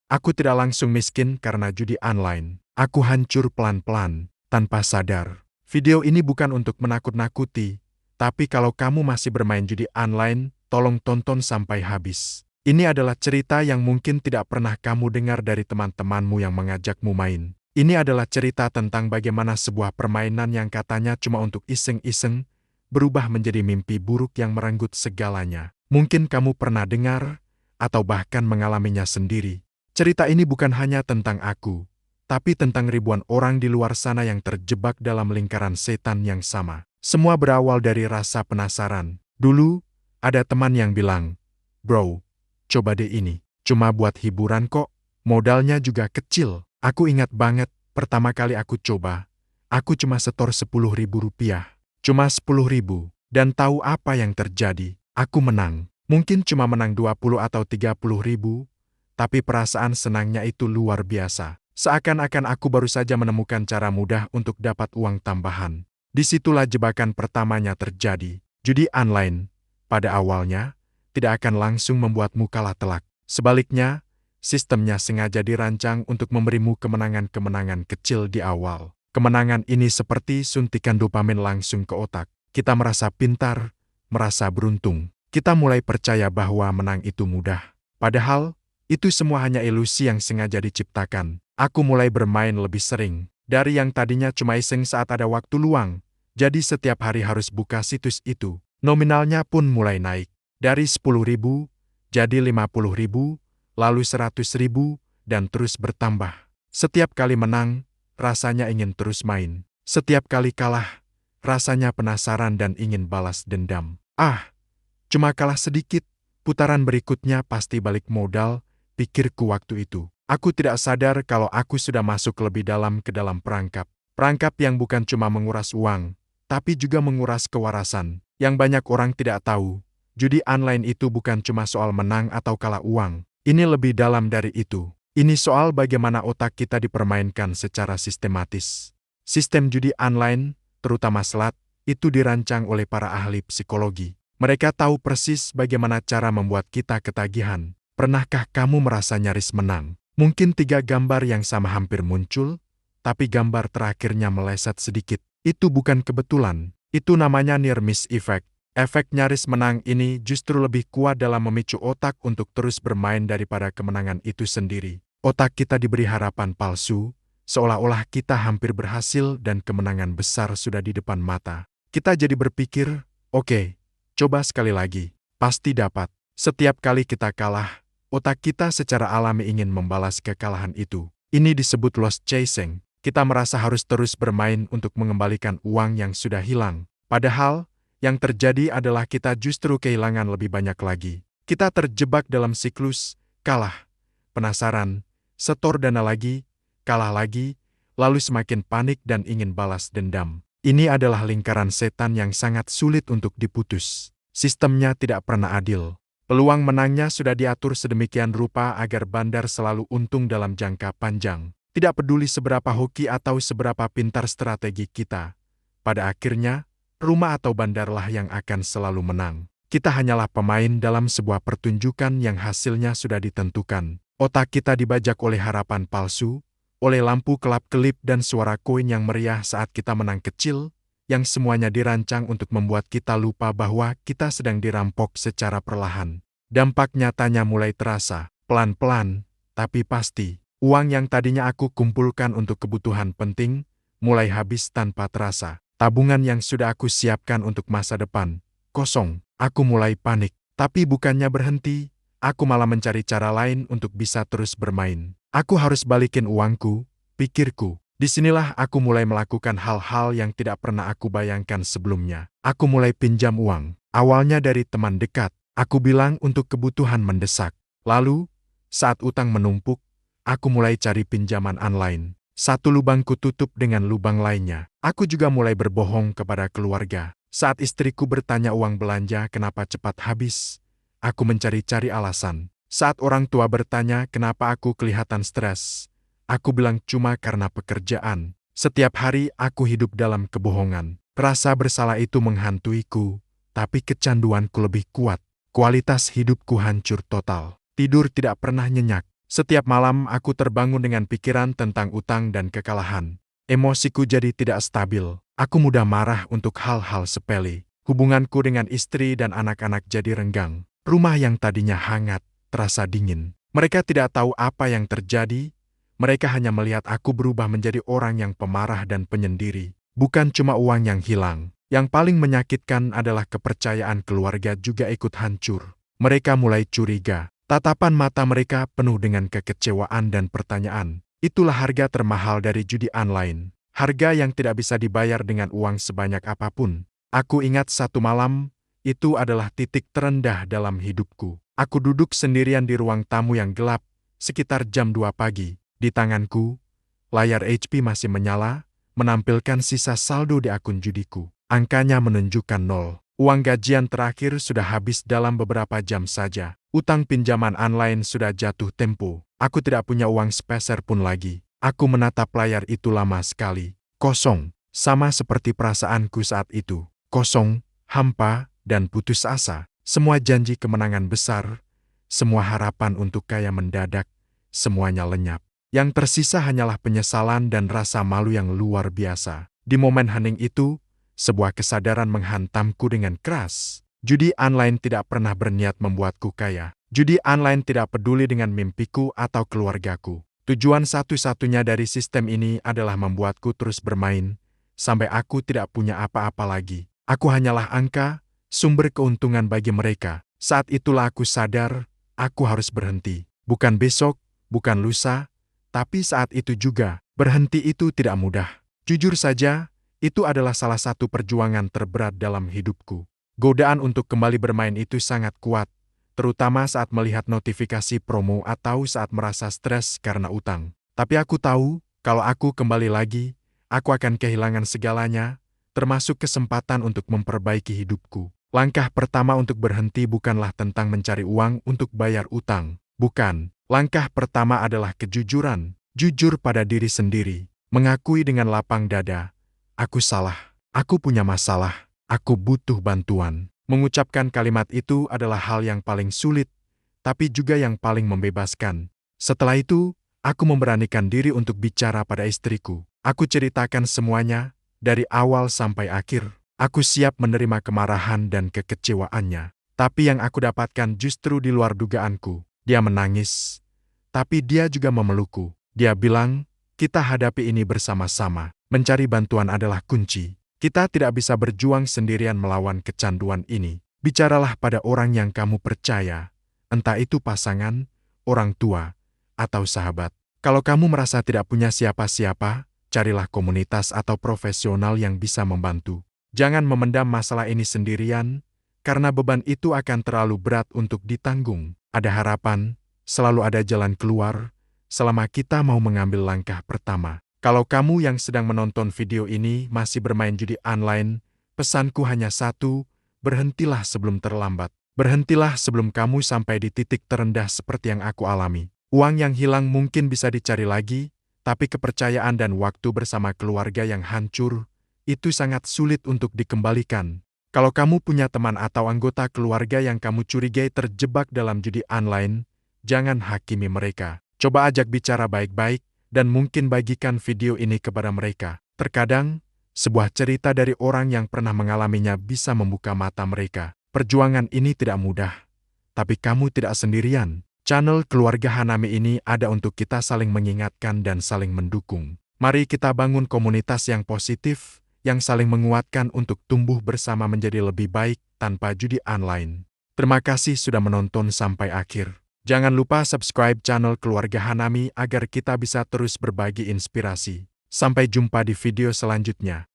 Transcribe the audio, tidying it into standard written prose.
Aku tidak langsung miskin karena judi online. Aku hancur pelan-pelan, tanpa sadar. Video ini bukan untuk menakut-nakuti, tapi kalau kamu masih bermain judi online, tolong tonton sampai habis. Ini adalah cerita yang mungkin tidak pernah kamu dengar dari teman-temanmu yang mengajakmu main. Ini adalah cerita tentang bagaimana sebuah permainan yang katanya cuma untuk iseng-iseng, berubah menjadi mimpi buruk yang merenggut segalanya. Mungkin kamu pernah dengar, atau bahkan mengalaminya sendiri. Cerita ini bukan hanya tentang aku, tapi tentang ribuan orang di luar sana yang terjebak dalam lingkaran setan yang sama. Semua berawal dari rasa penasaran. Dulu, ada teman yang bilang, "Bro, coba deh ini. Cuma buat hiburan kok, modalnya juga kecil." Aku ingat banget, pertama kali aku coba, aku cuma setor 10.000 rupiah. Cuma 10.000. Dan tahu apa yang terjadi? Aku menang. Mungkin cuma menang 20 atau 30.000, tapi perasaan senangnya itu luar biasa. Seakan-akan aku baru saja menemukan cara mudah untuk dapat uang tambahan. Disitulah jebakan pertamanya terjadi. Judi online, pada awalnya, tidak akan langsung membuatmu kalah telak. Sebaliknya, sistemnya sengaja dirancang untuk memberimu kemenangan-kemenangan kecil di awal. Kemenangan ini seperti suntikan dopamin langsung ke otak. Kita merasa pintar, merasa beruntung. Kita mulai percaya bahwa menang itu mudah. Padahal, itu semua hanya ilusi yang sengaja diciptakan. Aku mulai bermain lebih sering. Dari yang tadinya cuma iseng saat ada waktu luang, jadi setiap hari harus buka situs itu. Nominalnya pun mulai naik. Dari 10.000, jadi 50.000, lalu 100.000, dan terus bertambah. Setiap kali menang, rasanya ingin terus main. Setiap kali kalah, rasanya penasaran dan ingin balas dendam. Cuma kalah sedikit, putaran berikutnya pasti balik modal, pikirku waktu itu. Aku tidak sadar kalau aku sudah masuk lebih dalam ke dalam perangkap. Perangkap yang bukan cuma menguras uang, tapi juga menguras kewarasan. Yang banyak orang tidak tahu, judi online itu bukan cuma soal menang atau kalah uang. Ini lebih dalam dari itu. Ini soal bagaimana otak kita dipermainkan secara sistematis. Sistem judi online, terutama slot, itu dirancang oleh para ahli psikologi. Mereka tahu persis bagaimana cara membuat kita ketagihan. Pernahkah kamu merasa nyaris menang? Mungkin 3 gambar yang sama hampir muncul, tapi gambar terakhirnya meleset sedikit. Itu bukan kebetulan. Itu namanya near miss effect. Efek nyaris menang ini justru lebih kuat dalam memicu otak untuk terus bermain daripada kemenangan itu sendiri. Otak kita diberi harapan palsu, seolah-olah kita hampir berhasil dan kemenangan besar sudah di depan mata. Kita jadi berpikir, oke, coba sekali lagi, pasti dapat. Setiap kali kita kalah, otak kita secara alami ingin membalas kekalahan itu. Ini disebut loss chasing. Kita merasa harus terus bermain untuk mengembalikan uang yang sudah hilang. Padahal, yang terjadi adalah kita justru kehilangan lebih banyak lagi. Kita terjebak dalam siklus, kalah, penasaran, setor dana lagi, kalah lagi, lalu semakin panik dan ingin balas dendam. Ini adalah lingkaran setan yang sangat sulit untuk diputus. Sistemnya tidak pernah adil. Peluang menangnya sudah diatur sedemikian rupa agar bandar selalu untung dalam jangka panjang. Tidak peduli seberapa hoki atau seberapa pintar strategi kita. Pada akhirnya, rumah atau bandarlah yang akan selalu menang. Kita hanyalah pemain dalam sebuah pertunjukan yang hasilnya sudah ditentukan. Otak kita dibajak oleh harapan palsu, oleh lampu kelap-kelip dan suara koin yang meriah saat kita menang kecil, yang semuanya dirancang untuk membuat kita lupa bahwa kita sedang dirampok secara perlahan. Dampak nyatanya mulai terasa, pelan-pelan, tapi pasti. Uang yang tadinya aku kumpulkan untuk kebutuhan penting, mulai habis tanpa terasa. Tabungan yang sudah aku siapkan untuk masa depan, kosong. Aku mulai panik, tapi bukannya berhenti, aku malah mencari cara lain untuk bisa terus bermain. Aku harus balikin uangku, pikirku. Disinilah aku mulai melakukan hal-hal yang tidak pernah aku bayangkan sebelumnya. Aku mulai pinjam uang. Awalnya dari teman dekat, aku bilang untuk kebutuhan mendesak. Lalu, saat utang menumpuk, aku mulai cari pinjaman online. Satu lubang kututup dengan lubang lainnya. Aku juga mulai berbohong kepada keluarga. Saat istriku bertanya uang belanja kenapa cepat habis, aku mencari-cari alasan. Saat orang tua bertanya kenapa aku kelihatan stres, aku bilang cuma karena pekerjaan. Setiap hari aku hidup dalam kebohongan. Rasa bersalah itu menghantuiku, tapi kecanduanku lebih kuat. Kualitas hidupku hancur total. Tidur tidak pernah nyenyak. Setiap malam aku terbangun dengan pikiran tentang utang dan kekalahan. Emosiku jadi tidak stabil. Aku mudah marah untuk hal-hal sepele. Hubunganku dengan istri dan anak-anak jadi renggang. Rumah yang tadinya hangat terasa dingin. Mereka tidak tahu apa yang terjadi. Mereka hanya melihat aku berubah menjadi orang yang pemarah dan penyendiri. Bukan cuma uang yang hilang. Yang paling menyakitkan adalah kepercayaan keluarga juga ikut hancur. Mereka mulai curiga. Tatapan mata mereka penuh dengan kekecewaan dan pertanyaan. Itulah harga termahal dari judi online. Harga yang tidak bisa dibayar dengan uang sebanyak apapun. Aku ingat satu malam, itu adalah titik terendah dalam hidupku. Aku duduk sendirian di ruang tamu yang gelap, sekitar jam 2 pagi. Di tanganku, layar HP masih menyala, menampilkan sisa saldo di akun judiku. Angkanya menunjukkan 0. Uang gajian terakhir sudah habis dalam beberapa jam saja. Utang pinjaman online sudah jatuh tempo. Aku tidak punya uang sepeser pun lagi. Aku menatap layar itu lama sekali. Kosong. Sama seperti perasaanku saat itu. Kosong, hampa, dan putus asa. Semua janji kemenangan besar, semua harapan untuk kaya mendadak, semuanya lenyap. Yang tersisa hanyalah penyesalan dan rasa malu yang luar biasa. Di momen hening itu, sebuah kesadaran menghantamku dengan keras. Judi online tidak pernah berniat membuatku kaya. Judi online tidak peduli dengan mimpiku atau keluargaku. Tujuan satu-satunya dari sistem ini adalah membuatku terus bermain, sampai aku tidak punya apa-apa lagi. Aku hanyalah angka, sumber keuntungan bagi mereka. Saat itulah aku sadar, aku harus berhenti. Bukan besok, bukan lusa, tapi saat itu juga. Berhenti itu tidak mudah. Jujur saja, itu adalah salah satu perjuangan terberat dalam hidupku. Godaan untuk kembali bermain itu sangat kuat, terutama saat melihat notifikasi promo atau saat merasa stres karena utang. Tapi aku tahu, kalau aku kembali lagi, aku akan kehilangan segalanya, termasuk kesempatan untuk memperbaiki hidupku. Langkah pertama untuk berhenti bukanlah tentang mencari uang untuk bayar utang. Bukan. Langkah pertama adalah kejujuran. Jujur pada diri sendiri. Mengakui dengan lapang dada. Aku salah. Aku punya masalah. Aku butuh bantuan. Mengucapkan kalimat itu adalah hal yang paling sulit, tapi juga yang paling membebaskan. Setelah itu, aku memberanikan diri untuk bicara pada istriku. Aku ceritakan semuanya, dari awal sampai akhir. Aku siap menerima kemarahan dan kekecewaannya. Tapi yang aku dapatkan justru di luar dugaanku. Dia menangis, tapi dia juga memelukku. Dia bilang, kita hadapi ini bersama-sama. Mencari bantuan adalah kunci. Kita tidak bisa berjuang sendirian melawan kecanduan ini. Bicaralah pada orang yang kamu percaya, entah itu pasangan, orang tua, atau sahabat. Kalau kamu merasa tidak punya siapa-siapa, carilah komunitas atau profesional yang bisa membantu. Jangan memendam masalah ini sendirian, karena beban itu akan terlalu berat untuk ditanggung. Ada harapan, selalu ada jalan keluar, selama kita mau mengambil langkah pertama. Kalau kamu yang sedang menonton video ini masih bermain judi online, pesanku hanya satu, berhentilah sebelum terlambat. Berhentilah sebelum kamu sampai di titik terendah seperti yang aku alami. Uang yang hilang mungkin bisa dicari lagi, tapi kepercayaan dan waktu bersama keluarga yang hancur, itu sangat sulit untuk dikembalikan. Kalau kamu punya teman atau anggota keluarga yang kamu curigai terjebak dalam judi online, jangan hakimi mereka. Coba ajak bicara baik-baik, dan mungkin bagikan video ini kepada mereka. Terkadang, sebuah cerita dari orang yang pernah mengalaminya bisa membuka mata mereka. Perjuangan ini tidak mudah, tapi kamu tidak sendirian. Channel Keluarga Hanami ini ada untuk kita saling mengingatkan dan saling mendukung. Mari kita bangun komunitas yang positif, yang saling menguatkan untuk tumbuh bersama menjadi lebih baik tanpa judi online. Terima kasih sudah menonton sampai akhir. Jangan lupa subscribe channel Keluarga Hanami agar kita bisa terus berbagi inspirasi. Sampai jumpa di video selanjutnya.